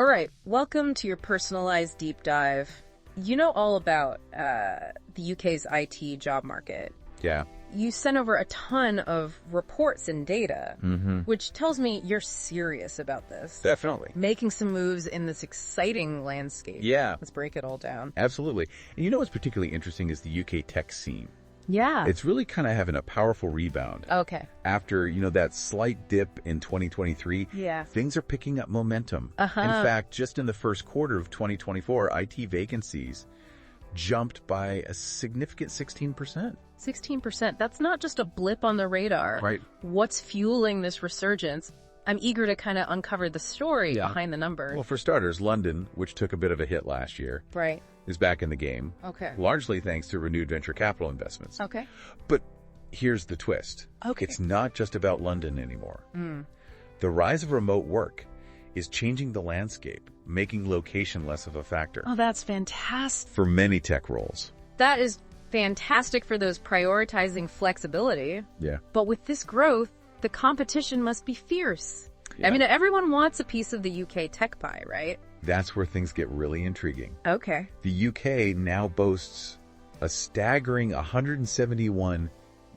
All right, welcome to your personalized deep dive. You know all about the UK's IT job market. Yeah. You sent over a ton of reports and data, which tells me you're serious about this. Definitely. Making some moves in this exciting landscape. Yeah. Let's break it all down. Absolutely. And you know what's particularly interesting is the UK tech scene. Yeah. It's really kind of having a powerful rebound. Okay. After, that slight dip in 2023, Yeah. things are picking up momentum. Uh-huh. In fact, just in the first quarter of 2024, IT vacancies jumped by a significant 16%. 16%. That's not just a blip on the radar. Right. What's fueling this resurgence? I'm eager to kind of uncover the story behind the numbers. Well, for starters, London, which took a bit of a hit last year, Right. is back in the game. Okay. Largely thanks to renewed venture capital investments. Okay. But here's the twist. Okay. It's not just about London anymore. The rise of remote work is changing the landscape, making location less of a factor Oh, that's fantastic. for many tech roles. That is fantastic for those prioritizing flexibility. Yeah. But with this growth, the competition must be fierce. Yeah. I mean, everyone wants a piece of the UK tech pie, right? That's where things get really intriguing. Okay. The UK now boasts a staggering 171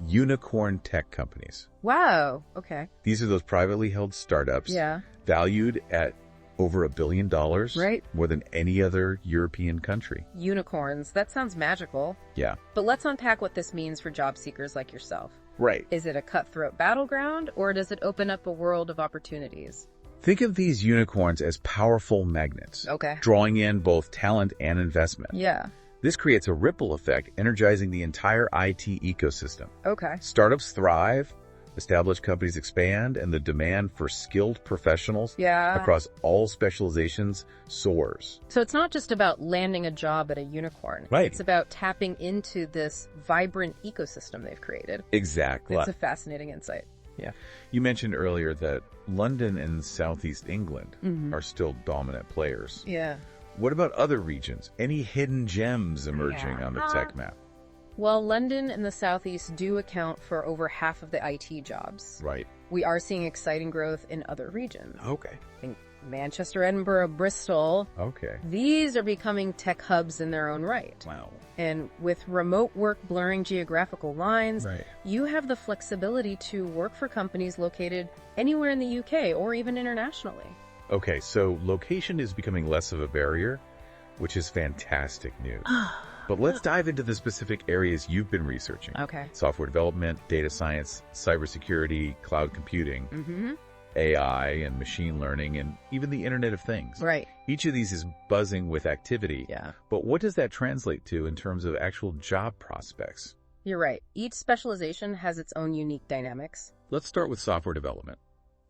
unicorn tech companies. Wow. Okay. These are those privately held startups Yeah. valued at over $1 billion, Right. more than any other European country. Unicorns. That sounds magical. Yeah. But let's unpack what this means for job seekers like yourself. Right. Is it a cutthroat battleground, or does it open up a world of opportunities? Think of these unicorns as powerful magnets, Okay. drawing in both talent and investment. Yeah. This creates a ripple effect, energizing the entire IT ecosystem. Okay. Startups thrive, established companies expand, and the demand for skilled professionals Yeah. across all specializations soars. So it's not just about landing a job at a unicorn. Right. It's about tapping into this vibrant ecosystem they've created. Exactly. It's a fascinating insight. Yeah. You mentioned earlier that London and Southeast England are still dominant players. Yeah. What about other regions? Any hidden gems emerging on the tech map? Well, London and the Southeast do account for over half of the IT jobs. Right. We are seeing exciting growth in other regions. Okay. Think Manchester, Edinburgh, Bristol. Okay. These are becoming tech hubs in their own right. Wow. And with remote work blurring geographical lines, Right. you have the flexibility to work for companies located anywhere in the UK or even internationally. Okay, so location is becoming less of a barrier, which is fantastic news. But let's dive into the specific areas you've been researching. Okay. Software development, data science, cybersecurity, cloud computing, AI and machine learning, and even the Internet of Things. Right. Each of these is buzzing with activity. Yeah. But what does that translate to in terms of actual job prospects? You're right. Each specialization has its own unique dynamics. Let's start with software development,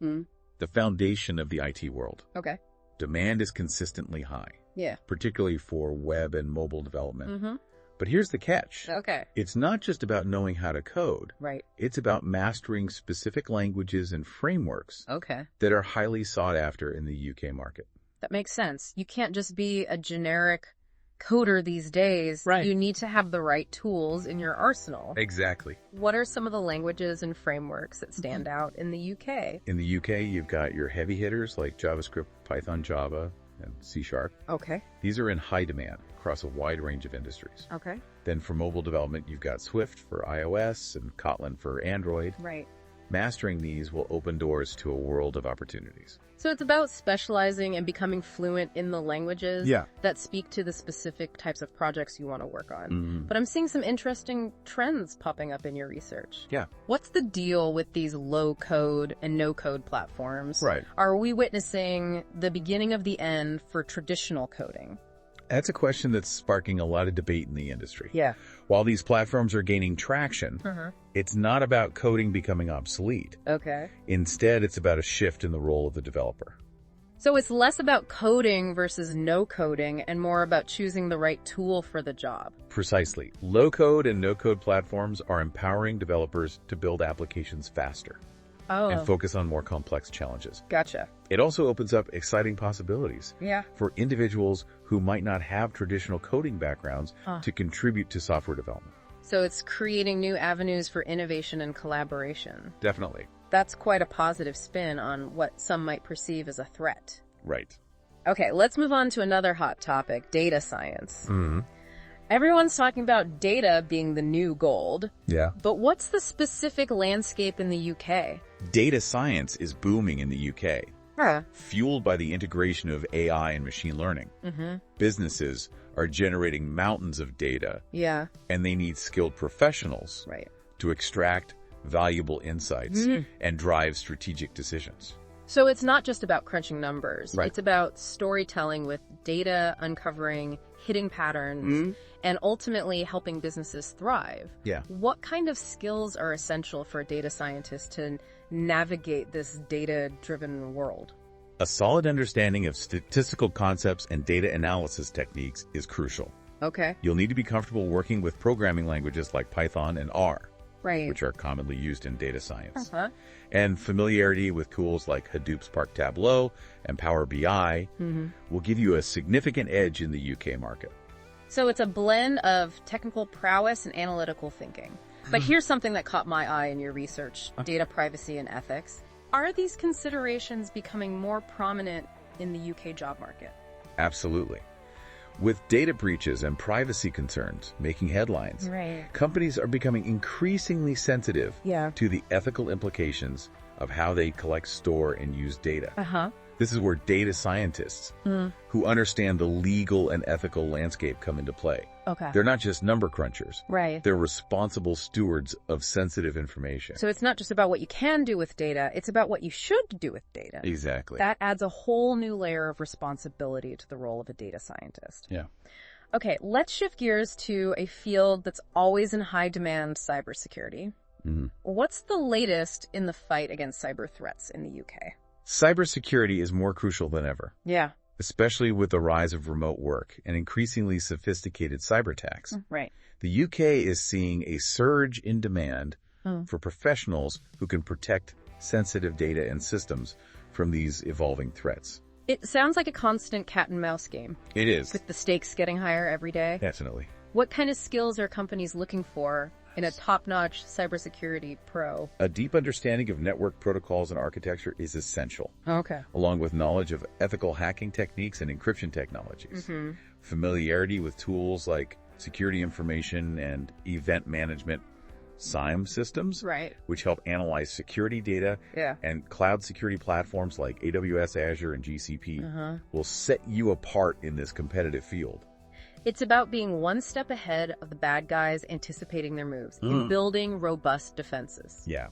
Mm. the foundation of the IT world. Okay. Demand is consistently high, Yeah. particularly for web and mobile development. Mm-hmm. But here's the catch. Okay. It's not just about knowing how to code. Right. It's about mastering specific languages and frameworks Okay. that are highly sought after in the UK market. That makes sense. You can't just be a generic coder these days. Right. You need to have the right tools in your arsenal. Exactly. What are some of the languages and frameworks that stand out in the UK? In the UK, you've got your heavy hitters like JavaScript, Python, Java, and C#. Okay. These are in high demand across a wide range of industries. Okay. Then for mobile development, you've got Swift for iOS and Kotlin for Android. Right. Mastering these will open doors to a world of opportunities. So it's about specializing and becoming fluent in the languages that speak to the specific types of projects you want to work on. But I'm seeing some interesting trends popping up in your research. Yeah. What's the deal with these low-code and no-code platforms? Right. Are we witnessing the beginning of the end for traditional coding? That's a question that's sparking a lot of debate in the industry. Yeah. While these platforms are gaining traction, it's not about coding becoming obsolete. Okay. Instead, it's about a shift in the role of the developer. So it's less about coding versus no coding and more about choosing the right tool for the job. Precisely. Low-code and no-code platforms are empowering developers to build applications faster and focus on more complex challenges. Gotcha. It also opens up exciting possibilities Yeah. for individuals who might not have traditional coding backgrounds to contribute to software development. So it's creating new avenues for innovation and collaboration. Definitely. That's quite a positive spin on what some might perceive as a threat. Right. Okay, let's move on to another hot topic, data science. Mm-hmm. Everyone's talking about data being the new gold. Yeah. But what's the specific landscape in the UK? Data science is booming in the UK. Huh. Fueled by the integration of AI and machine learning. Mm-hmm. Businesses are generating mountains of data. Yeah. And they need skilled professionals to extract valuable insights and drive strategic decisions. So it's not just about crunching numbers. Right. It's about storytelling with data, uncovering hidden patterns, and ultimately helping businesses thrive. Yeah. What kind of skills are essential for a data scientist to navigate this data-driven world? A solid understanding of statistical concepts and data analysis techniques is crucial. Okay. You'll need to be comfortable working with programming languages like Python and R. Right. Which are commonly used in data science. Uh-huh. And familiarity with tools like Hadoop Spark Tableau and Power BI will give you a significant edge in the UK market. So it's a blend of technical prowess and analytical thinking. But here's something that caught my eye in your research, data privacy and ethics. Are these considerations becoming more prominent in the UK job market? Absolutely. With data breaches and privacy concerns making headlines, companies are becoming increasingly sensitive to the ethical implications of how they collect, store, and use data. This is where data scientists who understand the legal and ethical landscape come into play. They're not just number crunchers. They're responsible stewards of sensitive information. So it's not just about what you can do with data, it's about what you should do with data. Exactly. That adds a whole new layer of responsibility to the role of a data scientist. Yeah. Okay, let's shift gears to a field that's always in high demand, cybersecurity. What's the latest in the fight against cyber threats in the UK? Cybersecurity is more crucial than ever. Yeah. Especially with the rise of remote work and increasingly sophisticated cyber attacks. Right. The UK is seeing a surge in demand for professionals who can protect sensitive data and systems from these evolving threats. It sounds like a constant cat and mouse game. It is. With the stakes getting higher every day. Definitely. What kind of skills are companies looking for in a top-notch cybersecurity pro? A deep understanding of network protocols and architecture is essential. Okay. Along with knowledge of ethical hacking techniques and encryption technologies. Familiarity with tools like security information and event management SIEM systems, which help analyze security data, and cloud security platforms like AWS, Azure, and GCP will set you apart in this competitive field. It's about being one step ahead of the bad guys, anticipating their moves, and building robust defenses. Yeah.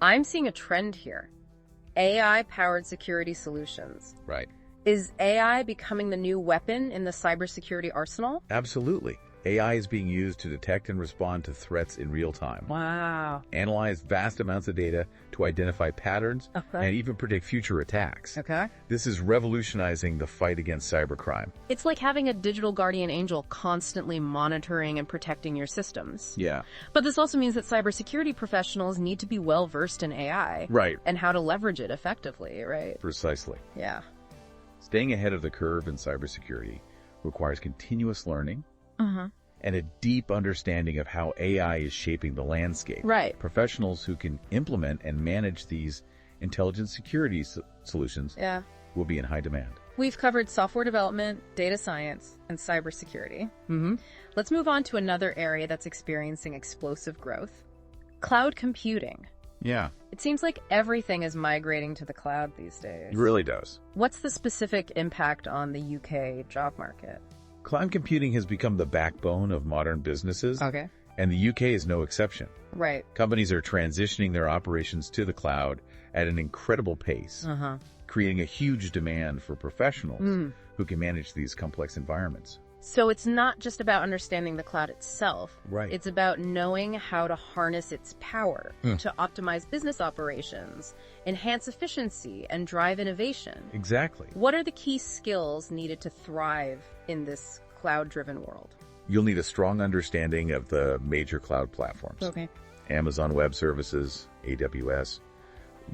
I'm seeing a trend here. AI-powered security solutions. Right. Is AI becoming the new weapon in the cybersecurity arsenal? Absolutely. AI is being used to detect and respond to threats in real time. Wow. Analyze vast amounts of data to identify patterns and even predict future attacks. This is revolutionizing the fight against cybercrime. It's like having a digital guardian angel constantly monitoring and protecting your systems. Yeah. But this also means that cybersecurity professionals need to be well-versed in AI. Right. And how to leverage it effectively, right? Precisely. Yeah. Staying ahead of the curve in cybersecurity requires continuous learning and a deep understanding of how AI is shaping the landscape. Right. Professionals who can implement and manage these intelligent security solutions will be in high demand. We've covered software development, data science, and cybersecurity. Let's move on to another area that's experiencing explosive growth. Cloud computing. Yeah. It seems like everything is migrating to the cloud these days. It really does. What's the specific impact on the UK job market? Cloud computing has become the backbone of modern businesses. Okay. And the UK is no exception. Right. Companies are transitioning their operations to the cloud at an incredible pace, creating a huge demand for professionals who can manage these complex environments. So it's not just about understanding the cloud itself. Right. It's about knowing how to harness its power to optimize business operations, enhance efficiency, and drive innovation. Exactly. What are the key skills needed to thrive in this cloud-driven world? You'll need a strong understanding of the major cloud platforms. Okay. Amazon Web Services, AWS,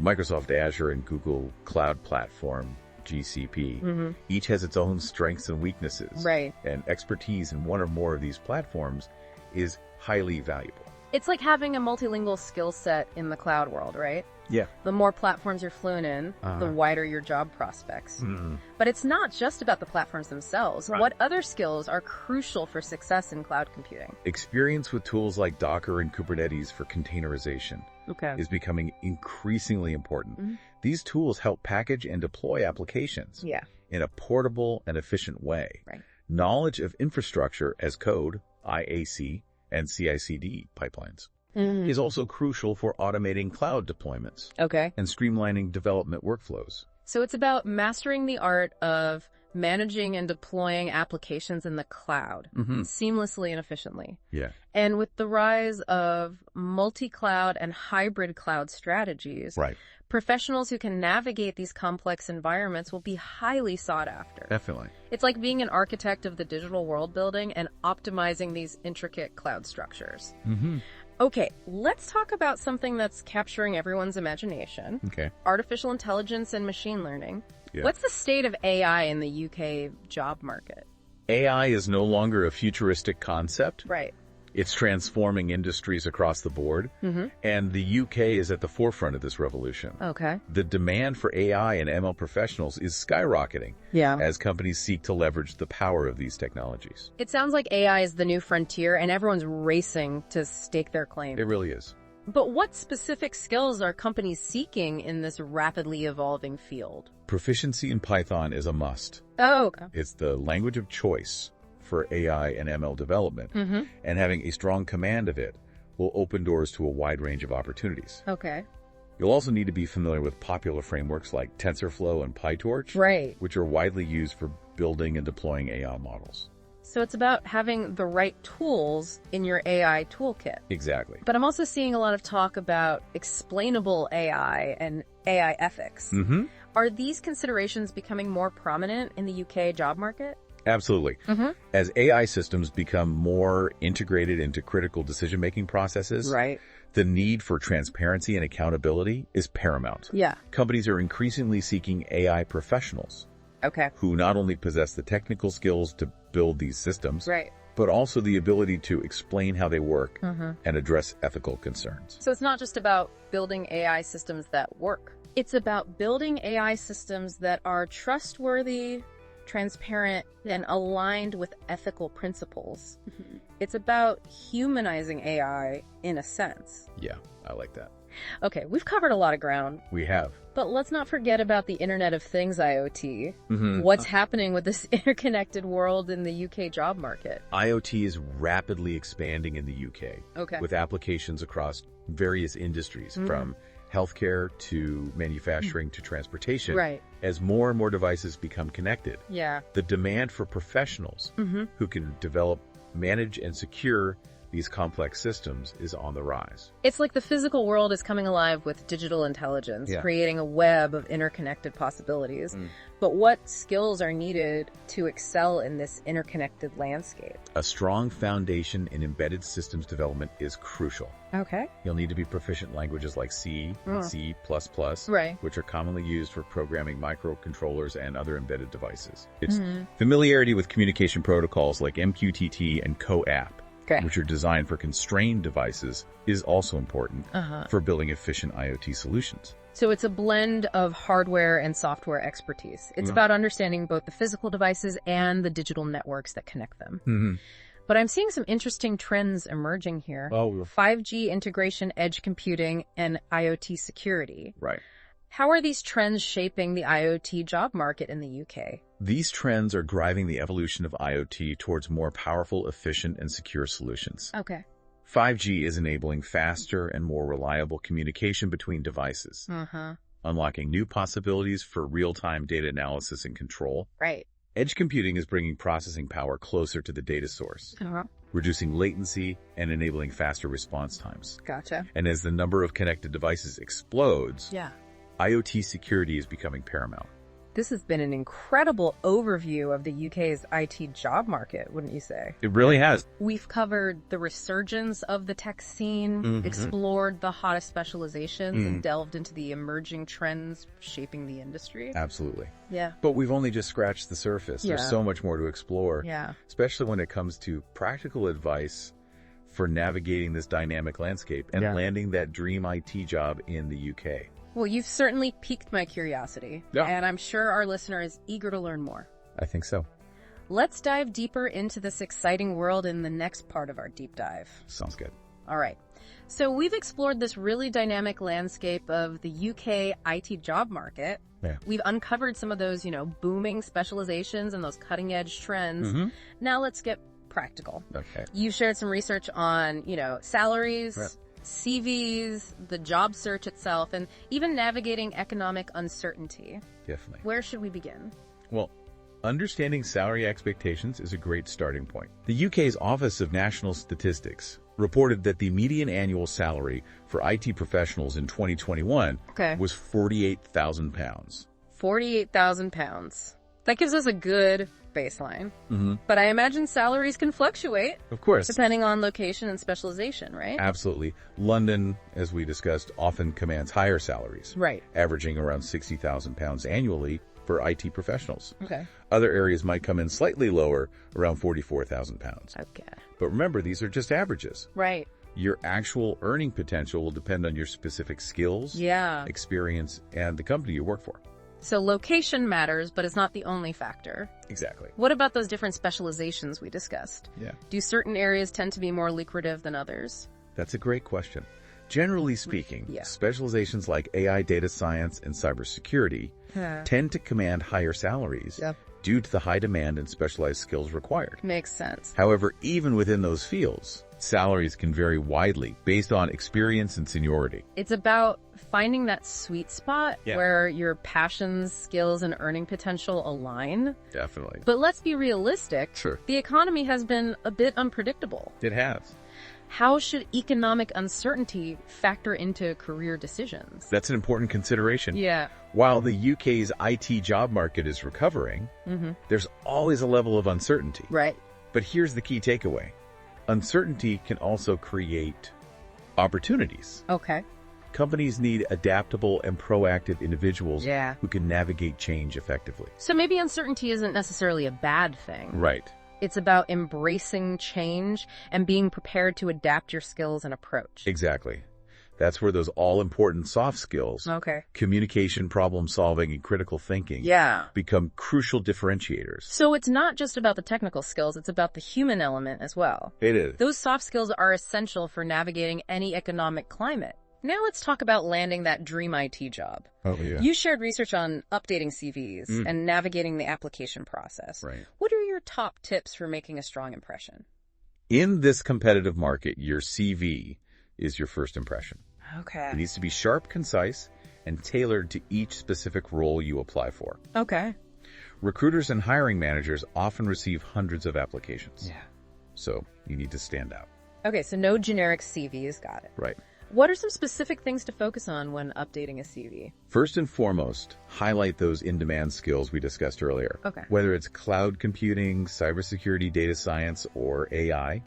Microsoft Azure, and Google Cloud Platform, GCP. Each has its own strengths and weaknesses. Right. And expertise in one or more of these platforms is highly valuable. It's like having a multilingual skill set in the cloud world, right? Yeah. The more platforms you're fluent in, the wider your job prospects. But it's not just about the platforms themselves. Right. What other skills are crucial for success in cloud computing? Experience with tools like Docker and Kubernetes for containerization is becoming increasingly important. These tools help package and deploy applications in a portable and efficient way. Right. Knowledge of infrastructure as code, IAC, and CI/CD pipelines is also crucial for automating cloud deployments and streamlining development workflows. So it's about mastering the art of managing and deploying applications in the cloud seamlessly and efficiently. Yeah. And with the rise of multi-cloud and hybrid cloud strategies, professionals who can navigate these complex environments will be highly sought after. Definitely. It's like being an architect of the digital world building and optimizing these intricate cloud structures. Okay, let's talk about something that's capturing everyone's imagination. Artificial intelligence and machine learning. What's the state of AI in the UK job market? AI is no longer a futuristic concept. Right. It's transforming industries across the board, and the UK is at the forefront of this revolution. The demand for AI and ML professionals is skyrocketing as companies seek to leverage the power of these technologies. It sounds like AI is the new frontier, and everyone's racing to stake their claim. It really is. But what specific skills are companies seeking in this rapidly evolving field? Proficiency in Python is a must. It's the language of choice for AI and ML development, and having a strong command of it will open doors to a wide range of opportunities. You'll also need to be familiar with popular frameworks like TensorFlow and PyTorch, which are widely used for building and deploying AI models. So it's about having the right tools in your AI toolkit. Exactly. But I'm also seeing a lot of talk about explainable AI and AI ethics. Are these considerations becoming more prominent in the UK job market? Absolutely. As AI systems become more integrated into critical decision-making processes, the need for transparency and accountability is paramount. Companies are increasingly seeking AI professionals who not only possess the technical skills to build these systems, but also the ability to explain how they work and address ethical concerns. So it's not just about building AI systems that work. It's about building AI systems that are trustworthy, transparent, and aligned with ethical principles. It's about humanizing AI in a sense. Yeah, I like that. Okay, we've covered a lot of ground. We have. But let's not forget about the Internet of Things, IoT. What's happening with this interconnected world in the UK job market? IoT is rapidly expanding in the UK with applications across various industries, from healthcare to manufacturing to transportation. As more and more devices become connected, the demand for professionals who can develop, manage, and secure these complex systems is on the rise. It's like the physical world is coming alive with digital intelligence, creating a web of interconnected possibilities. But what skills are needed to excel in this interconnected landscape? A strong foundation in embedded systems development is crucial. You'll need to be proficient in languages like C, C++, which are commonly used for programming microcontrollers and other embedded devices. It's familiarity with communication protocols like MQTT and CoAP, which are designed for constrained devices, is also important for building efficient IoT solutions. So it's a blend of hardware and software expertise. It's about understanding both the physical devices and the digital networks that connect them. But I'm seeing some interesting trends emerging here. 5G integration, edge computing, and IoT security. How are these trends shaping the IoT job market in the UK? These trends are driving the evolution of IoT towards more powerful, efficient, and secure solutions. 5G is enabling faster and more reliable communication between devices, unlocking new possibilities for real-time data analysis and control. Edge computing is bringing processing power closer to the data source, reducing latency and enabling faster response times. And as the number of connected devices explodes, IoT security is becoming paramount. This has been an incredible overview of the UK's IT job market, wouldn't you say? It really has. We've covered the resurgence of the tech scene, explored the hottest specializations, and delved into the emerging trends shaping the industry. Absolutely. But we've only just scratched the surface. There's so much more to explore, especially when it comes to practical advice for navigating this dynamic landscape and landing that dream IT job in the UK. Well, you've certainly piqued my curiosity, and I'm sure our listener is eager to learn more. I think so. Let's dive deeper into this exciting world in the next part of our deep dive. Sounds good. All right. So we've explored this really dynamic landscape of the UK IT job market. Yeah. We've uncovered some of those, booming specializations and those cutting-edge trends. Now let's get practical. Okay. You shared some research on, salaries, CVs, the job search itself, and even navigating economic uncertainty. Definitely. Where should we begin? Well, understanding salary expectations is a great starting point. The UK's Office of National Statistics reported that the median annual salary for IT professionals in 2021 was £48,000. £48,000. That gives us a good baseline. But I imagine salaries can fluctuate. Of course. Depending on location and specialization, right? Absolutely. London, as we discussed, often commands higher salaries. Right. Averaging around £60,000 annually for IT professionals. Okay. Other areas might come in slightly lower, around £44,000. Okay. But remember, these are just averages. Right. Your actual earning potential will depend on your specific skills, experience, and the company you work for. So location matters, but it's not the only factor. Exactly. What about those different specializations we discussed? Yeah. Do certain areas tend to be more lucrative than others? That's a great question. Generally speaking, specializations like AI data science and cybersecurity tend to command higher salaries due to the high demand and specialized skills required. Makes sense. However, even within those fields, salaries can vary widely based on experience and seniority. It's about finding that sweet spot where your passions, skills, and earning potential align. Definitely. But let's be realistic. Sure. The economy has been a bit unpredictable. It has. How should economic uncertainty factor into career decisions? That's an important consideration. Yeah. While the UK's IT job market is recovering, there's always a level of uncertainty. Right. But here's the key takeaway. Uncertainty can also create opportunities. Okay. Companies need adaptable and proactive individuals who can navigate change effectively. So maybe uncertainty isn't necessarily a bad thing. Right. It's about embracing change and being prepared to adapt your skills and approach. Exactly. That's where those all-important soft skills, communication, problem-solving, and critical thinking become crucial differentiators. So it's not just about the technical skills, it's about the human element as well. It is. Those soft skills are essential for navigating any economic climate. Now let's talk about landing that dream IT job. Oh, yeah. You shared research on updating CVs and navigating the application process. Right. What are your top tips for making a strong impression? In this competitive market, your CV is your first impression. Okay. It needs to be sharp, concise, and tailored to each specific role you apply for. Okay. Recruiters and hiring managers often receive hundreds of applications. Yeah. So you need to stand out. Okay, so no generic CVs, got it. Right. What are some specific things to focus on when updating a CV? First and foremost, highlight those in-demand skills we discussed earlier. Okay. Whether it's cloud computing, cybersecurity, data science, or AI,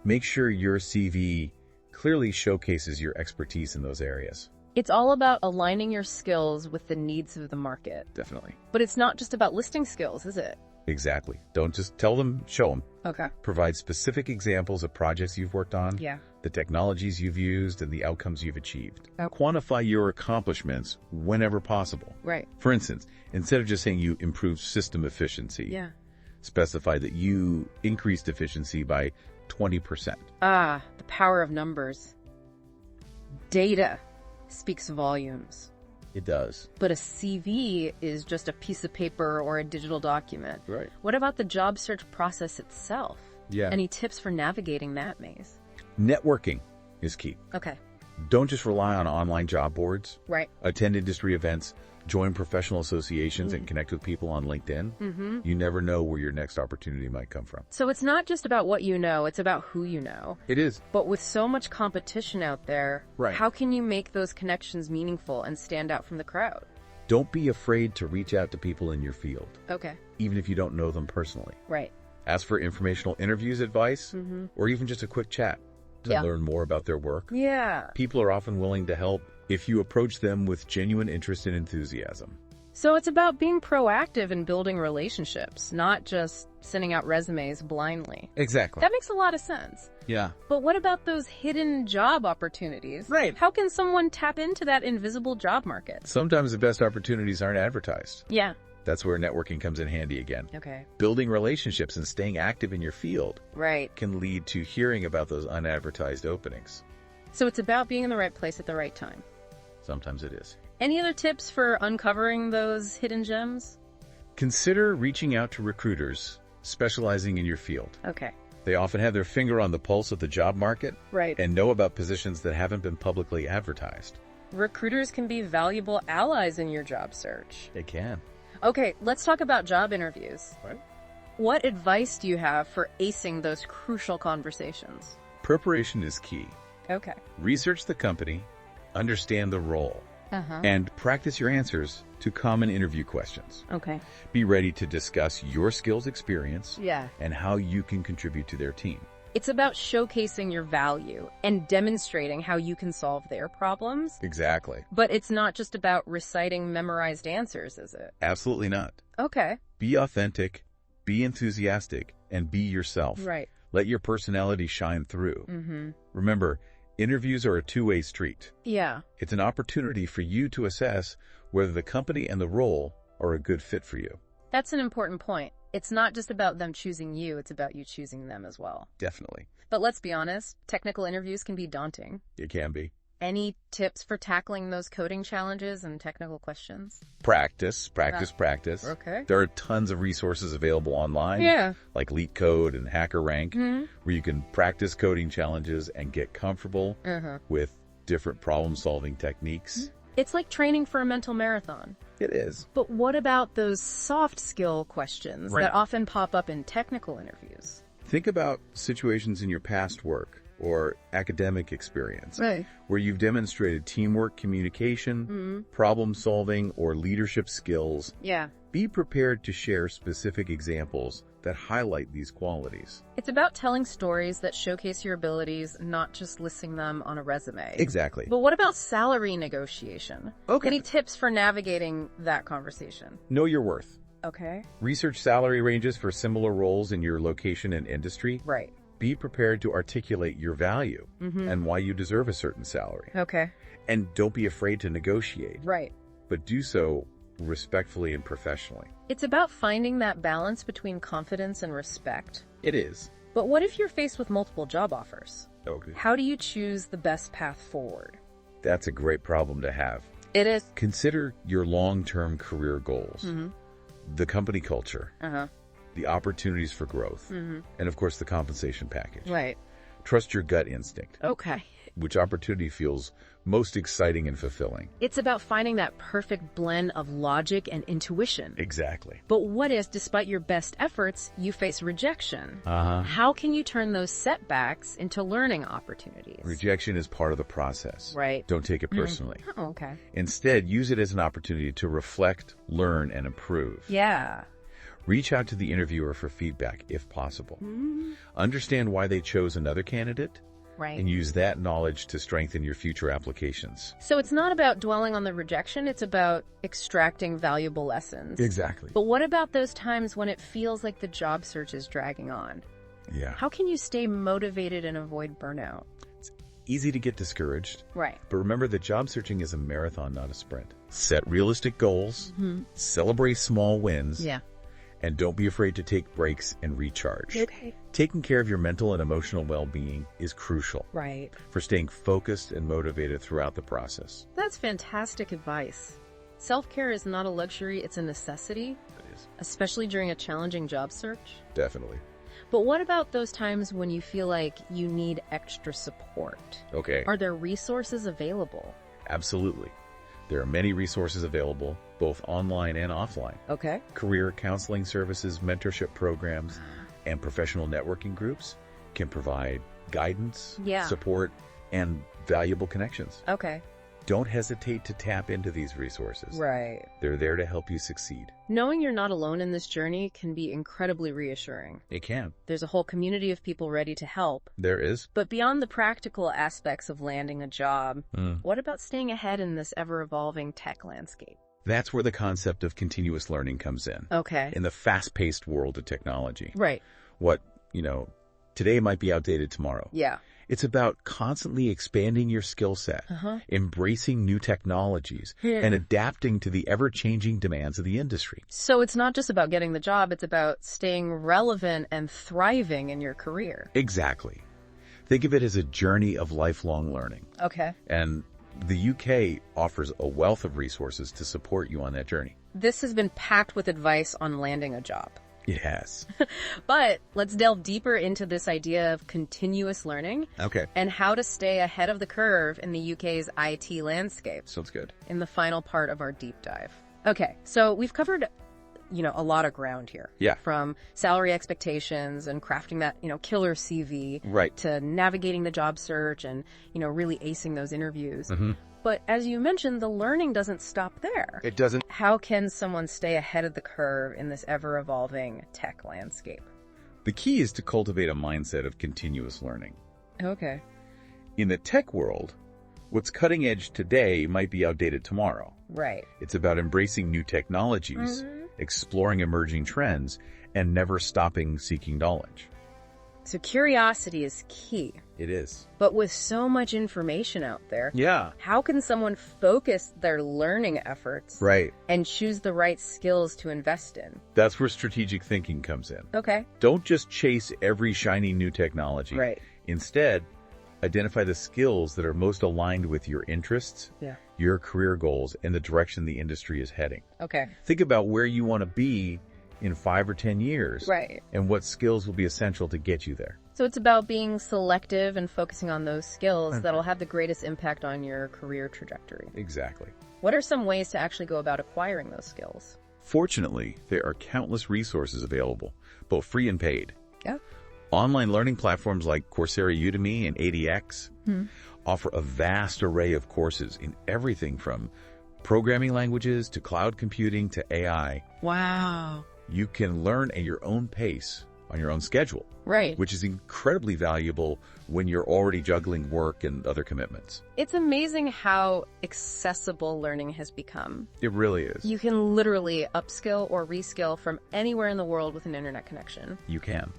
make sure your CV clearly showcases your expertise in those areas. It's all about aligning your skills with the needs of the market. Definitely. But it's not just about listing skills, is it? Exactly. Don't just tell them, show them. Okay. Provide specific examples of projects you've worked on, the technologies you've used, and the outcomes you've achieved. Quantify your accomplishments whenever possible. Right. For instance, instead of just saying you improved system efficiency, specify that you increased efficiency by 20%. Ah, the power of numbers. Data speaks volumes. It does. But a CV is just a piece of paper or a digital document. Right. What about the job search process itself? Yeah. Any tips for navigating that maze? Networking is key. Okay. Don't just rely on online job boards. Right. Attend industry events, join professional associations, and connect with people on LinkedIn. You never know where your next opportunity might come from. So it's not just about what you know, it's about who you know. It is. But with so much competition out there, how can you make those connections meaningful and stand out from the crowd? Don't be afraid to reach out to people in your field. Okay. Even if you don't know them personally. Right. Ask for informational interviews advice, or even just a quick chat to learn more about their work. Yeah. People are often willing to help if you approach them with genuine interest and enthusiasm. So it's about being proactive and building relationships, not just sending out resumes blindly. Exactly. That makes a lot of sense. Yeah. But what about those hidden job opportunities? Right. How can someone tap into that invisible job market? Sometimes the best opportunities aren't advertised. Yeah. That's where networking comes in handy again. Okay. Building relationships and staying active in your field Right. can lead to hearing about those unadvertised openings. So it's about being in the right place at the right time. Sometimes it is. Any other tips for uncovering those hidden gems? Consider reaching out to recruiters specializing in your field. Okay. They often have their finger on the pulse of the job market Right. and know about positions that haven't been publicly advertised. Recruiters can be valuable allies in your job search. They can. Okay, let's talk about job interviews. Right. What advice do you have for acing those crucial conversations? Preparation is key. Okay. Research the company, understand the role, Uh-huh. and practice your answers to common interview questions. Okay. Be ready to discuss your skills experience Yeah. and how you can contribute to their team. It's about showcasing your value and demonstrating how you can solve their problems. Exactly. But it's not just about reciting memorized answers, is it? Absolutely not. Okay. Be authentic, be enthusiastic, and be yourself. Right. Let your personality shine through. Mm-hmm. Remember, interviews are a two-way street. Yeah. It's an opportunity for you to assess whether the company and the role are a good fit for you. That's an important point. It's not just about them choosing you, it's about you choosing them as well. Definitely. But let's be honest, technical interviews can be daunting. It can be. Any tips for tackling those coding challenges and technical questions? Practice. Okay. There are tons of resources available online, Yeah. like LeetCode and HackerRank, Mm-hmm. where you can practice coding challenges and get comfortable Uh-huh. with different problem-solving techniques. It's like training for a mental marathon. It is. But what about those soft skill questions Right. that often pop up in technical interviews? Think about situations in your past work or academic experience Right. where you've demonstrated teamwork, communication, problem solving, or leadership skills. Yeah. Be prepared to share specific examples that highlight these qualities. It's about telling stories that showcase your abilities, not just listing them on a resume. Exactly. But what about salary negotiation? Okay. Any tips for navigating that conversation? Know your worth. Okay. Research salary ranges for similar roles in your location and industry. Right. Be prepared to articulate your value and why you deserve a certain salary. Okay. And don't be afraid to negotiate, Right. but do so respectfully and professionally. It's about finding that balance between confidence and respect. It is. But what if you're faced with multiple job offers? Okay. How do you choose the best path forward? That's a great problem to have. It is. Consider your long-term career goals, the company culture, Uh-huh. the opportunities for growth, and of course the compensation package. Right. Trust your gut instinct. Okay. Which opportunity feels most exciting and fulfilling? It's about finding that perfect blend of logic and intuition. Exactly. But what if, despite your best efforts, you face rejection? Uh-huh. How can you turn those setbacks into learning opportunities? Rejection is part of the process. Right. Don't take it personally. Oh, okay. Instead, use it as an opportunity to reflect, learn, and improve. Yeah. Reach out to the interviewer for feedback if possible. Understand why they chose another candidate, Right. and use that knowledge to strengthen your future applications. So it's not about dwelling on the rejection, it's about extracting valuable lessons. Exactly. But what about those times when it feels like the job search is dragging on? Yeah. How can you stay motivated and avoid burnout? Easy to get discouraged, Right. but remember that job searching is a marathon, not a sprint. Set realistic goals, celebrate small wins, Yeah. and don't be afraid to take breaks and recharge. Okay. Taking care of your mental and emotional well-being is crucial Right. for staying focused and motivated throughout the process. That's fantastic advice. Self-care is not a luxury, it's a necessity, It is. especially during a challenging job search. Definitely. But what about those times when you feel like you need extra support? Okay. Are there resources available? Absolutely. There are many resources available, both online and offline. Okay. Career counseling services, mentorship programs, and professional networking groups can provide guidance, Yeah. support, and valuable connections. Okay. Don't hesitate to tap into these resources. Right. They're there to help you succeed. Knowing you're not alone in this journey can be incredibly reassuring. It can. There's a whole community of people ready to help. There is. But beyond the practical aspects of landing a job, what about staying ahead in this ever-evolving tech landscape? That's where the concept of continuous learning comes in. Okay. In the fast-paced world of technology. Right. What, today might be outdated tomorrow. Yeah. It's about constantly expanding your skill set, embracing new technologies, and adapting to the ever-changing demands of the industry. So it's not just about getting the job, it's about staying relevant and thriving in your career. Exactly. Think of it as a journey of lifelong learning. Okay. And the UK offers a wealth of resources to support you on that journey. This has been packed with advice on landing a job. It has. But let's delve deeper into this idea of continuous learning. Okay. And how to stay ahead of the curve in the UK's IT landscape. Sounds good. In the final part of our deep dive. Okay, so we've covered, a lot of ground here. Yeah. From salary expectations and crafting that, killer CV. Right. To navigating the job search and, really acing those interviews. But as you mentioned, the learning doesn't stop there. It doesn't. How can someone stay ahead of the curve in this ever-evolving tech landscape? The key is to cultivate a mindset of continuous learning. Okay. In the tech world, what's cutting edge today might be outdated tomorrow. Right. It's about embracing new technologies, exploring emerging trends, and never stopping seeking knowledge. So curiosity is key. It is. But with so much information out there, Yeah. how can someone focus their learning efforts Right. and choose the right skills to invest in? That's where strategic thinking comes in. Okay. Don't just chase every shiny new technology. Right. Instead, identify the skills that are most aligned with your interests, your career goals, and the direction the industry is heading. Okay. Think about where you want to be in 5 or 10 years. Right. And what skills will be essential to get you there. So it's about being selective and focusing on those skills that'll have the greatest impact on your career trajectory. Exactly. What are some ways to actually go about acquiring those skills? Fortunately, there are countless resources available, both free and paid. Yeah. Online learning platforms like Coursera, Udemy, and ADX offer a vast array of courses in everything from programming languages to cloud computing to AI. Wow. You can learn at your own pace, on your own schedule. Right. Which is incredibly valuable when you're already juggling work and other commitments. It's amazing how accessible learning has become. It really is. You can literally upskill or reskill from anywhere in the world with an internet connection. You can.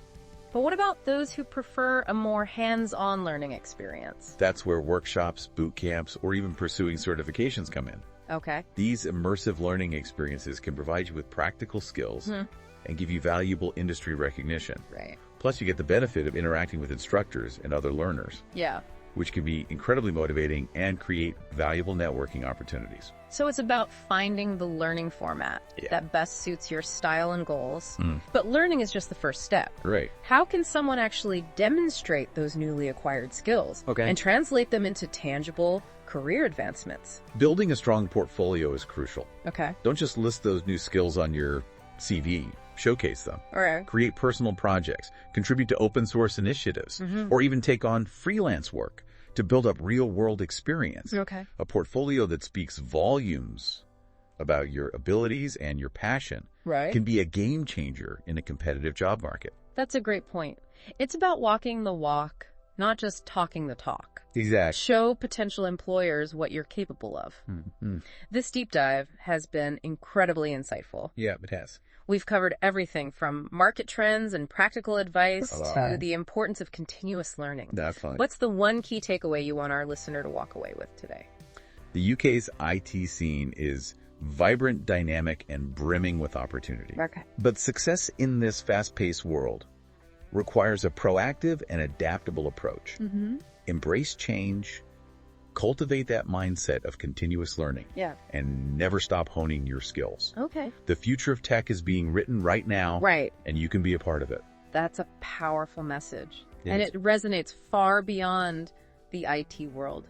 But what about those who prefer a more hands-on learning experience? That's where workshops, boot camps, or even pursuing certifications come in. Okay. These immersive learning experiences can provide you with practical skills and give you valuable industry recognition. Right. Plus, you get the benefit of interacting with instructors and other learners. Yeah. Which can be incredibly motivating and create valuable networking opportunities. So it's about finding the learning format that best suits your style and goals. But learning is just the first step. Right. How can someone actually demonstrate those newly acquired skills and translate them into tangible career advancements? Building a strong portfolio is crucial. Okay. Don't just list those new skills on your CV. Showcase them. All right. Create personal projects, contribute to open source initiatives, or even take on freelance work to build up real-world experience. Okay. A portfolio that speaks volumes about your abilities and your passion can be a game changer in a competitive job market. That's a great point. It's about walking the walk, not just talking the talk. Exactly. Show potential employers what you're capable of. This deep dive has been incredibly insightful. Yeah, it has. We've covered everything from market trends and practical advice to the importance of continuous learning. That's fine. What's the one key takeaway you want our listener to walk away with today? The UK's IT scene is vibrant, dynamic, and brimming with opportunity. Okay. But success in this fast-paced world requires a proactive and adaptable approach. Embrace change, cultivate that mindset of continuous learning, and never stop honing your skills. Okay. The future of tech is being written right now, and you can be a part of it. That's a powerful message. And it resonates far beyond the IT world.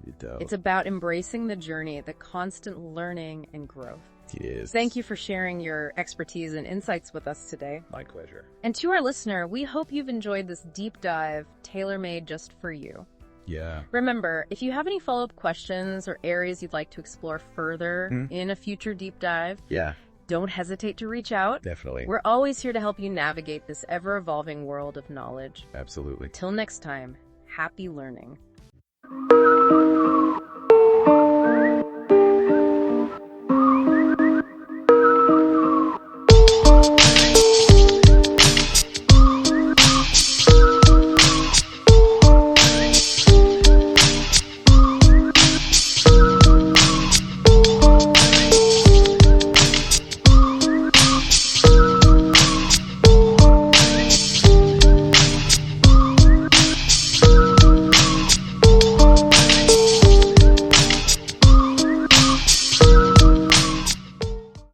It does. It's about embracing the journey, the constant learning and growth. It is. Thank you for sharing your expertise and insights with us today. My pleasure. And to our listener, we hope you've enjoyed this deep dive, tailor-made just for you. Yeah. Remember, if you have any follow-up questions or areas you'd like to explore further in a future deep dive, don't hesitate to reach out. Definitely. We're always here to help you navigate this ever-evolving world of knowledge. Absolutely. Till next time, happy learning.